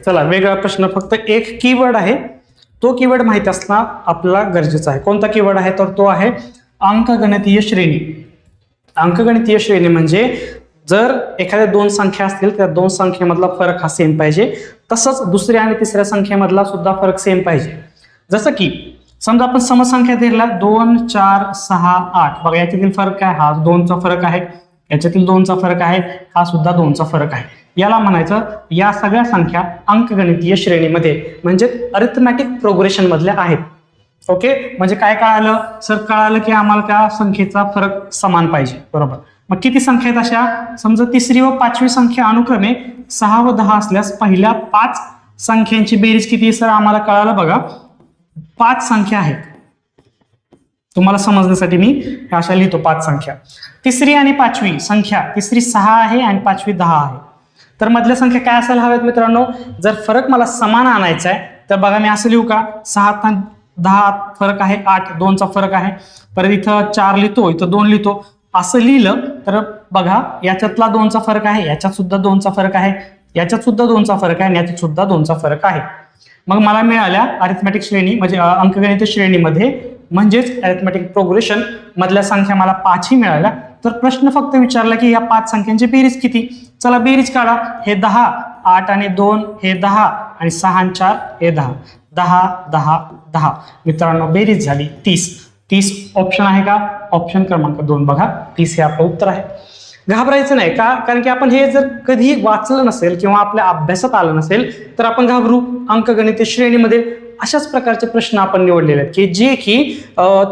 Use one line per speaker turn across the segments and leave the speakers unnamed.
चला, वेगळा प्रश्न, फक्त एक कीवर्ड आहे, तो कीवर्ड माहिती असणं आपल्याला गरजेचं आहे. कोणता कीवर्ड आहे तर तो आहे अंकगणितीय श्रेणी. अंकगणितीय श्रेणी म्हणजे जर एखाद्या दोन संख्या असतील त्या दोन संख्येमधला फरक हा सेम पाहिजे, तसंच दुसऱ्या आणि तिसऱ्या संख्येमधला सुद्धा फरक सेम पाहिजे. जसं की समजा आपण समसंख्या दिला 2, 4, 6, 8. बघा याच्यातील फरक काय, हा 2चा फरक आहे, याच्यातील 2चा फरक आहे, हा सुद्धा 2चा फरक आहे. याला म्हणायचं या सगळ्या संख्या अंकगणितीय श्रेणीमध्ये म्हणजे अरिथमॅटिक प्रोग्रेशन मधल्या आहेत. ओके, म्हणजे काय कळालं सर, कळालं की आम्हाला त्या संख्येचा फरक समान पाहिजे. बरोबर. मग किती संख्या आहेत अशा, समजा तिसरी व पाचवी संख्या अनुक्रमे 6 व 10 असल्यास पहिल्या 5 संख्यांची बेरीज किती सर, आम्हाला कळालं. बघा 5 संख्या आहेत, तुम्हाला समजण्यासाठी मी अशा लिहितो 5 संख्या. तिसरी आणि पाचवी संख्या, तिसरी 6 आहे आणि पाचवी 10 आहे. तर मधल्या संख्या काय असायला हव्यात मित्रांनो, जर फरक मला समान आणायचा आहे तर बघा मी असं लिहू का, 6 आणि 10 फरक आहे, 8 2चा फरक आहे, परत इथं 4 लिहितो, इथं 2 लिहितो. असं लिहिलं तर बघा याच्यातला 2चा फरक आहे, याच्यात सुद्धा 2चा फरक आहे, याच्यात सुद्धा 2चा फरक आहे आणि याच्यात सुद्धा 2चा फरक आहे. मग मला मिळाल्या अरिथमॅटिक श्रेणी म्हणजे अंकगणित श्रेणीमध्ये म्हणजेच अरिथमॅटिक प्रोग्रेशन मधल्या संख्या मला 5 ही मिळाल्या. तर प्रश्न फक्त विचारला की या 5 संख्यांची बेरीज किती. चला बेरीज काढा. हे 10, 8 आणि 2 हे 10 आणि 6 आणि 4 हे 10, 10 10 10. मित्रांनो बेरीज झाली 30. 30 ऑप्शन आहे का, ऑप्शन क्रमांक 2 बघा 30 हे आपलं उत्तर आहे. घाबरायचं नाही का, कारण की आपण हे जर कधी वाचलं नसेल किंवा आपल्या अभ्यासात आलं नसेल तर आपण घाबरू. अंकगणित श्रेणीमध्ये अशाच प्रकारचे प्रश्न आपण निवडलेले आहेत की जे की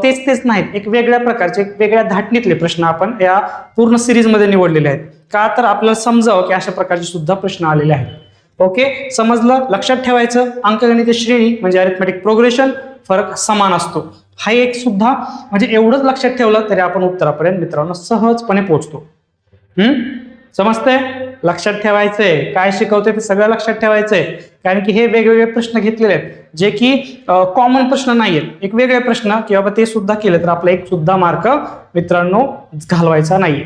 तेच नाहीत, एक वेगळ्या प्रकारचे वेगळ्या धाटणीतले प्रश्न आपण या पूर्ण सिरीजमध्ये निवडलेले आहेत. का तर आपल्याला समजावं की अशा प्रकारचे सुद्धा प्रश्न आलेले आहेत. ओके, समजलं, लक्षात ठेवायचं. अंकगणित श्रेणी म्हणजे अरिथमॅटिक प्रोग्रेशन, फरक समान असतो. हा एक सुद्धा म्हणजे एवढंच लक्षात ठेवलं तरी आपण उत्तरापर्यंत मित्रांनो सहजपणे पोहोचतो. समजतंय, लक्षात ठेवायचंय, काय शिकवते ते सगळं लक्षात ठेवायचंय, कारण की हे वेगवेगळे प्रश्न घेतलेले आहेत जे की कॉमन प्रश्न नाहीयेत. एक वेगळे प्रश्न किंवा ते सुद्धा केले तर आपला एक सुद्धा मार्क मित्रांनो घालवायचा नाहीये.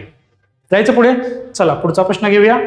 जायचं पुढे. चला पुढचा प्रश्न घेऊया.